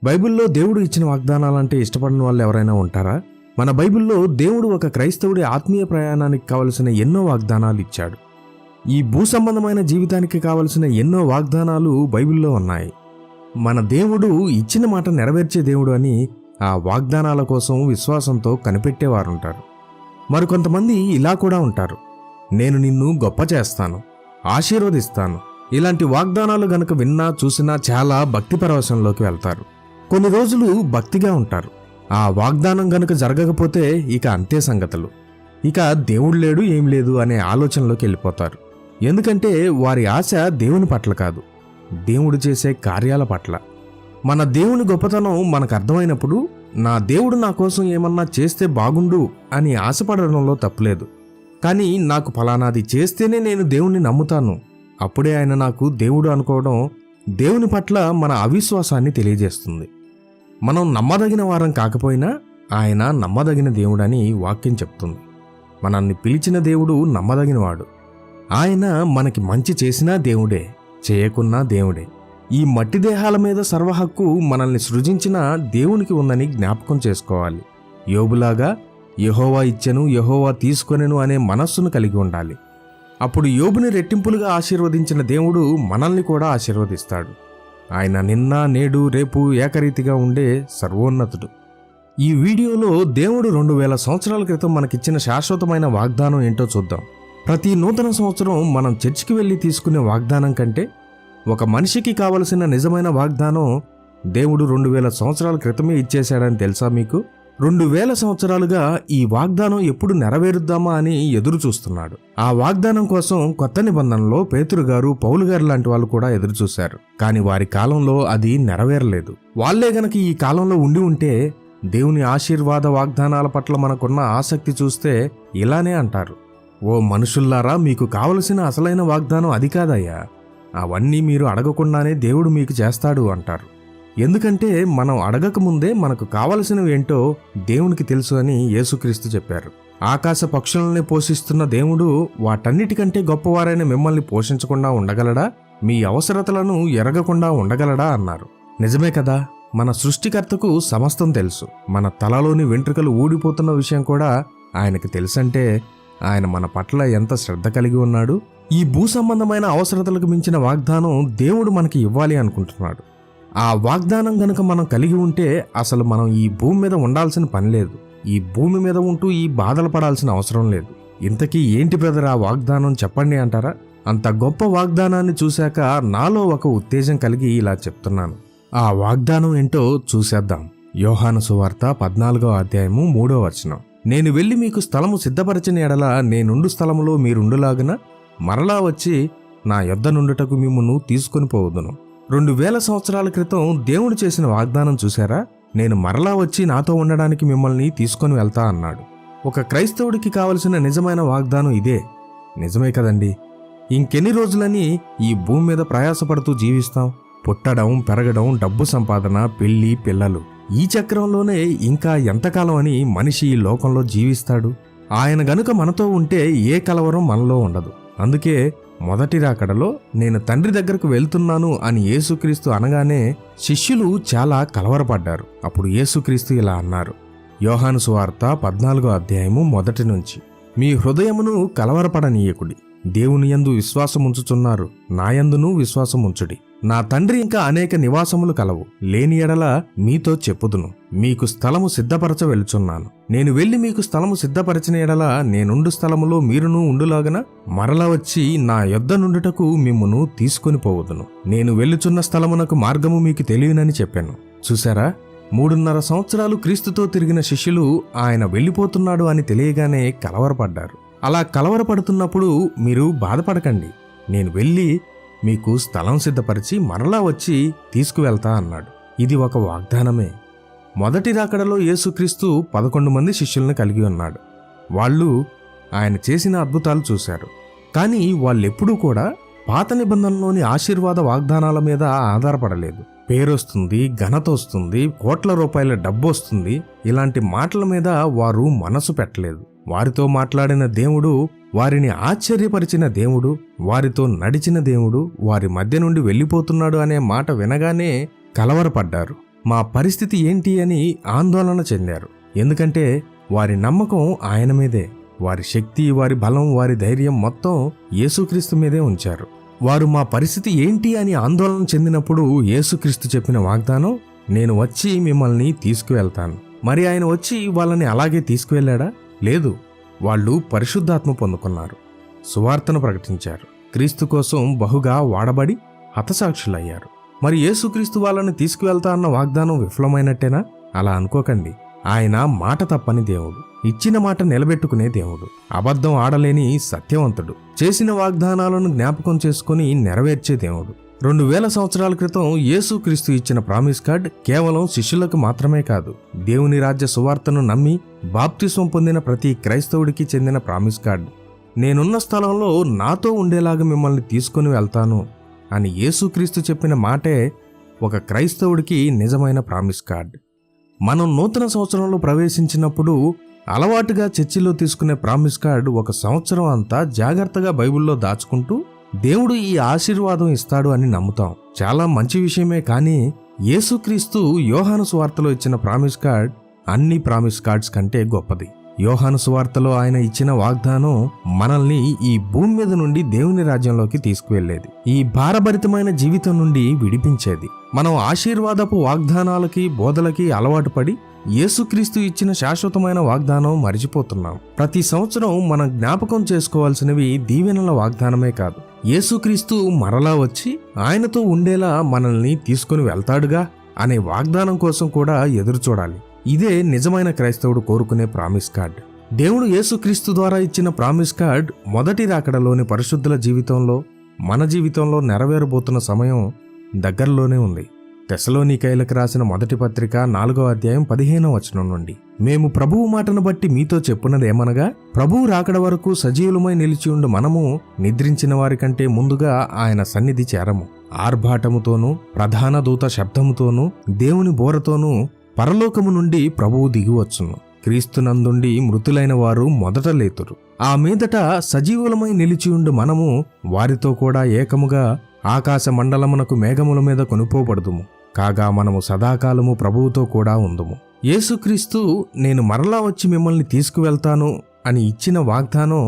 బైబిల్లో దేవుడు ఇచ్చిన వాగ్దానాలంటే ఇష్టపడిన వాళ్ళు ఎవరైనా ఉంటారా? మన బైబిల్లో దేవుడు ఒక క్రైస్తవుడి ఆత్మీయ ప్రయాణానికి కావలసిన ఎన్నో వాగ్దానాలు ఇచ్చాడు. ఈ భూ సంబంధమైన జీవితానికి కావలసిన ఎన్నో వాగ్దానాలు బైబిల్లో ఉన్నాయి. మన దేవుడు ఇచ్చిన మాట నెరవేర్చే దేవుడు అని ఆ వాగ్దానాల కోసం విశ్వాసంతో కనిపెట్టేవారుంటారు. మరికొంతమంది ఇలా కూడా ఉంటారు, నేను నిన్ను గొప్ప చేస్తాను, ఆశీర్వదిస్తాను. ఇలాంటి వాగ్దానాలు గనక విన్నా చూసినా చాలా భక్తి పరవశంలోకి వెళ్తారు. కొన్ని రోజులు భక్తిగా ఉంటారు. ఆ వాగ్దానం గనక జరగకపోతే ఇక అంతే సంగతులు. ఇక దేవుడు లేడు ఏం లేదు అనే ఆలోచనలోకి వెళ్ళిపోతారు. ఎందుకంటే వారి ఆశ దేవుని పట్ల కాదు, దేవుడు చేసే కార్యాల పట్ల. మన దేవుని గొప్పతనం మనకు అర్థమైనప్పుడు నా దేవుడు నా కోసం ఏమన్నా చేస్తే బాగుండు అని ఆశపడడంలో తప్పులేదు. కానీ నాకు ఫలానాది చేస్తేనే నేను దేవుణ్ణి నమ్ముతాను, అప్పుడే ఆయన నాకు దేవుడు అనుకోవడం దేవుని పట్ల మన అవిశ్వాసాన్ని తెలియజేస్తుంది. మనం నమ్మదగిన వారం కాకపోయినా ఆయన నమ్మదగిన దేవుడని వాక్యం చెప్తుంది. మనల్ని పిలిచిన దేవుడు నమ్మదగినవాడు. ఆయన మనకి మంచి చేసినా దేవుడే, చేయకున్నా దేవుడే. ఈ మట్టి దేహాల మీద సర్వహక్కు మనల్ని సృజించిన దేవునికి ఉందని జ్ఞాపకం చేసుకోవాలి. యోబులాగా యెహోవా ఇచ్చెను, యెహోవా తీసుకొనెను అనే మనస్సును కలిగి ఉండాలి. అప్పుడు యోబుని రెట్టింపులుగా ఆశీర్వదించిన దేవుడు మనల్ని కూడా ఆశీర్వదిస్తాడు. ఆయన నిన్న నేడు రేపు ఏకరీతిగా ఉండే సర్వోన్నతుడు. ఈ వీడియోలో దేవుడు 2000 సంవత్సరాల క్రితం మనకిచ్చిన శాశ్వతమైన వాగ్దానం ఏంటో చూద్దాం. ప్రతి నూతన సంవత్సరం మనం చర్చికి వెళ్ళి తీసుకునే వాగ్దానం కంటే ఒక మనిషికి కావలసిన నిజమైన వాగ్దానం దేవుడు 2000 సంవత్సరాల క్రితమే ఇచ్చేశాడని తెలుసా మీకు? 2000 సంవత్సరాలుగా ఈ వాగ్దానం ఎప్పుడు నెరవేరుద్దామా అని ఎదురు చూస్తున్నాడు. ఆ వాగ్దానం కోసం కొత్త నిబంధనలో పేతురు గారు, పౌలు గారు లాంటి వాళ్ళు కూడా ఎదురు చూశారు. కానీ వారి కాలంలో అది నెరవేరలేదు. వాళ్లే గనక ఈ కాలంలో ఉండి ఉంటే దేవుని ఆశీర్వాద వాగ్దానాల పట్ల మనకున్న ఆసక్తి చూస్తే ఇలానే అంటారు, ఓ మనుషుల్లారా, మీకు కావలసిన అసలైన వాగ్దానం అది కాదయ్యా, అవన్నీ మీరు అడగకుండానే దేవుడు మీకు చేస్తాడు అంటారు. ఎందుకంటే మనం అడగకముందే మనకు కావలసినవి ఏంటో దేవునికి తెలుసు అని యేసుక్రీస్తు చెప్పారు. ఆకాశ పక్షులనే పోషిస్తున్న దేవుడు వాటన్నిటికంటే గొప్పవారైన మిమ్మల్ని పోషించకుండా ఉండగలడా? మీ అవసరతలను ఎరగకుండా ఉండగలడా అన్నారు. నిజమే కదా, మన సృష్టికర్తకు సమస్తం తెలుసు. మన తలలోని వెంట్రుకలు ఊడిపోతున్న విషయం కూడా ఆయనకి తెలుసంటే ఆయన మన పట్ల ఎంత శ్రద్ధ కలిగి ఉన్నాడు. ఈ భూ సంబంధమైన అవసరతలకు మించిన వాగ్దానం దేవుడు మనకి ఇవ్వాలి అనుకుంటున్నాడు. ఆ వాగ్దానం గనుక మనం కలిగి ఉంటే అసలు మనం ఈ భూమి మీద ఉండాల్సిన పని లేదు. ఈ భూమి మీద ఉంటూ ఈ బాధలు పడాల్సిన అవసరం లేదు. ఇంతకీ ఏంటి బ్రదర్ ఆ వాగ్దానం చెప్పండి అంటారా? అంత గొప్ప వాగ్దానాన్ని చూశాక నాలో ఒక ఉత్తేజం కలిగి ఇలా చెప్తున్నాను. ఆ వాగ్దానం ఏంటో చూసేద్దాం. యోహాను సువార్త 14వ అధ్యాయము 3వ వచనం. నేను వెళ్ళి మీకు స్థలము సిద్ధపరచిన ఎడల నేనుండు స్థలములో మీరుండులాగున మరలా వచ్చి నా యొద్ద నుండుటకు మిమ్మును తీసుకొని పోవదును. 2000 సంవత్సరాల క్రితం దేవుడు చేసిన వాగ్దానం చూశారా? నేను మరలా వచ్చి నాతో ఉండడానికి మిమ్మల్ని తీసుకొని వెళ్తా అన్నాడు. ఒక క్రైస్తవుడికి కావలసిన నిజమైన వాగ్దానం ఇదే. నిజమే కదండి. ఇంకెన్ని రోజులని ఈ భూమి మీద ప్రయాసపడుతూ జీవిస్తాం? పుట్టడం, పెరగడం, డబ్బు సంపాదన, పెళ్లి, పిల్లలు, ఈ చక్రంలోనే ఇంకా ఎంతకాలం అని మనిషి ఈ లోకంలో జీవిస్తాడు? ఆయన గనుక మనతో ఉంటే ఏ కలవరం మనలో ఉండదు. అందుకే మొదటి రాకడలో నేను తండ్రి దగ్గరకు వెళ్తున్నాను అని యేసుక్రీస్తు అనగానే శిష్యులు చాలా కలవరపడ్డారు. అప్పుడు యేసుక్రీస్తు ఇలా అన్నారు. యోహాను సువార్త 14వ అధ్యాయము 1 నుంచి, మీ హృదయమును కలవరపడనీయకుడి. దేవుని యందు విశ్వాసముంచుచున్నారు, నాయందును విశ్వాసముంచుడి. నా తండ్రి ఇంకా అనేక నివాసములు కలవు, లేని ఎడల మీతో చెప్పుదును. మీకు స్థలము సిద్ధపరచ వెళుచున్నాను. నేను వెళ్ళి మీకు స్థలము సిద్ధపరచిన ఎడల నేనుండు స్థలములో మీరును ఉండులాగన మరలా వచ్చి నా యొద్ద నుండుటకు మిమ్మును తీసుకొని పోవదును. నేను వెళ్ళుచున్న స్థలమునకు మార్గము మీకు తెలియనని చెప్పాను. చూశారా, 3.5 సంవత్సరాలు క్రీస్తుతో తిరిగిన శిష్యులు ఆయన వెళ్ళిపోతున్నాడు అని తెలియగానే కలవరపడ్డారు. అలా కలవరపడుతున్నప్పుడు మీరు బాధపడకండి, నేను వెళ్ళి మీకు స్థలం సిద్ధపరిచి మరలా వచ్చి తీసుకువెళ్తా అన్నాడు. ఇది ఒక వాగ్దానమే. మొదటి రాకడలో యేసుక్రీస్తు 11 మంది శిష్యులను కలిగి ఉన్నాడు. వాళ్ళు ఆయన చేసిన అద్భుతాలు చూశారు. కానీ వాళ్ళెప్పుడూ కూడా పాత నిబంధనలోని ఆశీర్వాద వాగ్దానాల మీద ఆధారపడలేదు. పేరొస్తుంది, ఘనత వస్తుంది, కోట్ల రూపాయల డబ్బు వస్తుంది, ఇలాంటి మాటల మీద వారు మనసు పెట్టలేదు. వారితో మాట్లాడిన దేవుడు, వారిని ఆశ్చర్యపరిచిన దేవుడు, వారితో నడిచిన దేవుడు వారి మధ్య నుండి వెళ్ళిపోతున్నాడు అనే మాట వినగానే కలవరపడ్డారు. మా పరిస్థితి ఏంటి అని ఆందోళన చెందారు. ఎందుకంటే వారి నమ్మకం ఆయన మీదే. వారి శక్తి, వారి బలం, వారి ధైర్యం మొత్తం యేసుక్రీస్తు మీదే ఉంచారు. వారు మా పరిస్థితి ఏంటి అని ఆందోళన చెందినప్పుడు యేసుక్రీస్తు చెప్పిన వాగ్దానం, నేను వచ్చి మిమ్మల్ని తీసుకువెళ్తాను. మరి ఆయన వచ్చి వాళ్ళని అలాగే తీసుకువెళ్ళాడా? లేదు. వాళ్ళు పరిశుద్ధాత్మ పొందుకున్నారు, సువార్తను ప్రకటించారు, క్రీస్తు కోసం బహుగా వాడబడి హతసాక్షులయ్యారు. మరి యేసుక్రీస్తు వాళ్ళని తీసుకువెళ్తా అన్న వాగ్దానం విఫలమైనట్టేనా? అలా అనుకోకండి. ఆయన మాట తప్పని దేవుడు, ఇచ్చిన మాట నిలబెట్టుకునే దేవుడు, అబద్ధం ఆడలేని సత్యవంతుడు, చేసిన వాగ్దానాలను జ్ఞాపకం చేసుకుని నెరవేర్చే దేవుడు. 2000 సంవత్సరాల క్రితం యేసుక్రీస్తు ఇచ్చిన ప్రామిస్ కార్డ్ కేవలం శిష్యులకు మాత్రమే కాదు, దేవుని రాజ్య సువార్తను నమ్మి బాప్తిస్వం పొందిన ప్రతి క్రైస్తవుడికి చెందిన ప్రామిస్ కార్డ్. నేనున్న స్థలంలో నాతో ఉండేలాగా మిమ్మల్ని తీసుకుని వెళ్తాను అని యేసుక్రీస్తు చెప్పిన మాటే ఒక క్రైస్తవుడికి నిజమైన ప్రామిస్ కార్డ్. మనం నూతన సంవత్సరంలో ప్రవేశించినప్పుడు అలవాటుగా చర్చిలో తీసుకునే ప్రామిస్ కార్డ్ ఒక సంవత్సరం అంతా జాగ్రత్తగా బైబిల్లో దాచుకుంటూ దేవుడు ఈ ఆశీర్వాదం ఇస్తాడు అని నమ్ముతాం. చాలా మంచి విషయమే. కానీ యేసుక్రీస్తు యోహాను సువార్తలో ఇచ్చిన ప్రామిస్ కార్డ్ అన్ని ప్రామిస్ కార్డ్స్ కంటే గొప్పది. యోహాను సువార్తలో ఆయన ఇచ్చిన వాగ్దానం మనల్ని ఈ భూమి మీద నుండి దేవుని రాజ్యంలోకి తీసుకువెళ్లేది, ఈ భారభరితమైన జీవితం నుండి విడిపించేది. మనం ఆశీర్వాదపు వాగ్దానాలకి, బోధలకి అలవాటు పడి యేసుక్రీస్తు ఇచ్చిన శాశ్వతమైన వాగ్దానం మరిచిపోతున్నాం. ప్రతి సంవత్సరం మనం జ్ఞాపకం చేసుకోవాల్సినవి దీవెనల వాగ్దానమే కాదు, యేసుక్రీస్తు మరలా వచ్చి ఆయనతో ఉండేలా మనల్ని తీసుకుని వెళ్తాడుగా అనే వాగ్దానం కోసం కూడా ఎదురు చూడాలి. ఇదే నిజమైన క్రైస్తవుడు కోరుకునే ప్రామిస్ కార్డ్. దేవుడు యేసుక్రీస్తు ద్వారా ఇచ్చిన ప్రామిస్ కార్డ్ మొదటి రాకడలోని పరిశుద్ధుల జీవితంలో, మన జీవితంలో నెరవేరబోతున్న సమయం దగ్గరలోనే ఉంది. తెస్సలోనికైలకు రాసిన మొదటి పత్రిక 4వ అధ్యాయం 15వ వచనం నుండి, మేము ప్రభువు మాటను బట్టి మీతో చెప్పున్నదేమనగా, ప్రభువు రాకడ వరకు సజీవులమై నిలిచియుండు మనము నిద్రించిన వారి కంటే ముందుగా ఆయన సన్నిధి చేరము. ఆర్భాటముతోనూ ప్రధాన దూత శబ్దముతోనూ దేవుని బోరతోనూ పరలోకము నుండి ప్రభువు దిగివచ్చును. క్రీస్తునందుండి మృతులైన వారు మొదట లేతురు. ఆ మీదట సజీవులమై నిలిచియుండు మనము వారితో కూడా ఏకముగా ఆకాశ మండలమునకు మేఘముల మీద కొనుపోబడుదుము. కాగా మనము సదాకాలము ప్రభువుతో కూడా ఉందుము. యేసుక్రీస్తు నేను మరలా వచ్చి మిమ్మల్ని తీసుకువెళ్తాను అని ఇచ్చిన వాగ్దానం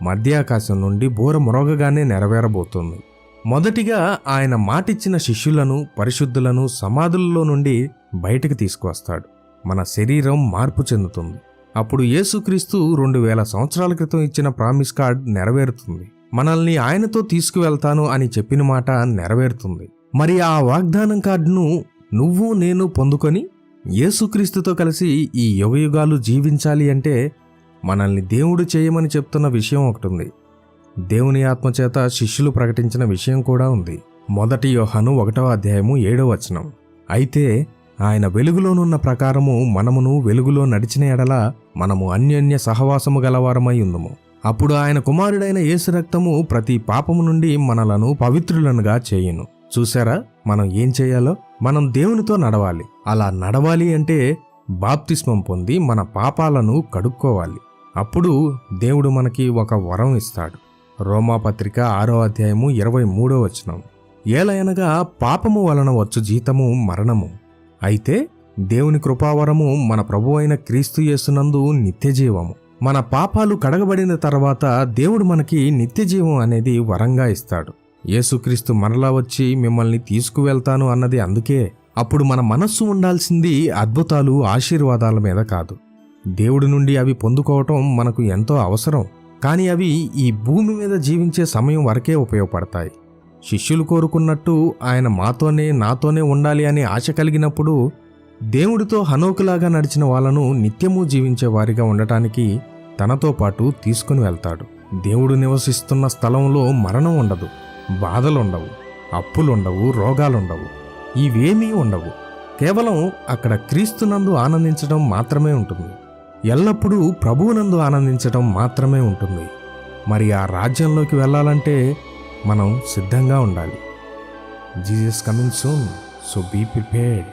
మధ్యాకాశం నుండి బూర మొరగగానే నెరవేరబోతుంది. మొదటిగా ఆయన మాటిచ్చిన శిష్యులను, పరిశుద్ధులను సమాధులలో నుండి బయటకు తీసుకువస్తాడు. మన శరీరం మార్పు చెందుతుంది. అప్పుడు యేసుక్రీస్తు 2000 సంవత్సరాల క్రితం ఇచ్చిన ప్రామిస్ కార్డ్ నెరవేరుతుంది. మనల్ని ఆయనతో తీసుకువెళ్తాను అని చెప్పిన మాట నెరవేరుతుంది. మరి ఆ వాగ్దానం కార్డును నువ్వు నేను పొందుకొని యేసుక్రీస్తుతో కలిసి ఈ యుగయుగాలు జీవించాలి అంటే మనల్ని దేవుడు చేయమని చెప్తున్న విషయం ఒకటి ఉంది. దేవుని ఆత్మచేత శిష్యులు ప్రకటించిన విషయం కూడా ఉంది. 1 యోహాను 1వ అధ్యాయము 7వ వచనం, అయితే ఆయన వెలుగులోనున్న ప్రకారము మనమును వెలుగులో నడిచిన ఎడల మనము అన్యోన్య సహవాసము గలవారమై ఉందుము. అప్పుడు ఆయన కుమారుడైన యేసు రక్తము ప్రతి పాపము నుండి మనలను పవిత్రులనుగా చేయును. చూసారా మనం ఏం చేయాలో? మనం దేవునితో నడవాలి. అలా నడవాలి అంటే బాప్తిస్మం పొంది మన పాపాలను కడుక్కోవాలి. అప్పుడు దేవుడు మనకి ఒక వరం ఇస్తాడు. రోమాపత్రిక 6వ అధ్యాయము 23వ వచనం, ఏలయనగా పాపము వలన వచ్చు జీతము మరణము, అయితే దేవుని కృపావరము మన ప్రభువైన క్రీస్తు యేసునందు నిత్యజీవము. మన పాపాలు కడగబడిన తర్వాత దేవుడు మనకి నిత్యజీవం అనేది వరంగా ఇస్తాడు. యేసుక్రీస్తు మరలా వచ్చి మిమ్మల్ని తీసుకువెళ్తాను అన్నది అందుకే. అప్పుడు మన మనస్సు ఉండాల్సింది అద్భుతాలు, ఆశీర్వాదాల మీద కాదు. దేవుడి నుండి అవి పొందుకోవటం మనకు ఎంతో అవసరం. కానీ అవి ఈ భూమి మీద జీవించే సమయం వరకే ఉపయోగపడతాయి. శిష్యులు కోరుకున్నట్టు ఆయన మాతోనే నాతోనే ఉండాలి అనే ఆశ కలిగినప్పుడు దేవుడితో హనోకులాగా నడిచిన వాళ్ళను నిత్యము జీవించే వారిగా ఉండటానికి తనతో పాటు తీసుకుని వెళ్తాడు. దేవుడు నివసిస్తున్న స్థలంలో మరణం ఉండదు, బాధలుండవు, అప్పులుండవు, రోగాలుండవు, ఇవేమీ ఉండవు. కేవలం అక్కడ క్రీస్తునందు ఆనందించడం మాత్రమే ఉంటుంది. ఎల్లప్పుడూ ప్రభువునందు ఆనందించడం మాత్రమే ఉంటుంది. మరి ఆ రాజ్యంలోకి వెళ్ళాలంటే మనం సిద్ధంగా ఉండాలి. Jesus coming soon, so be prepared.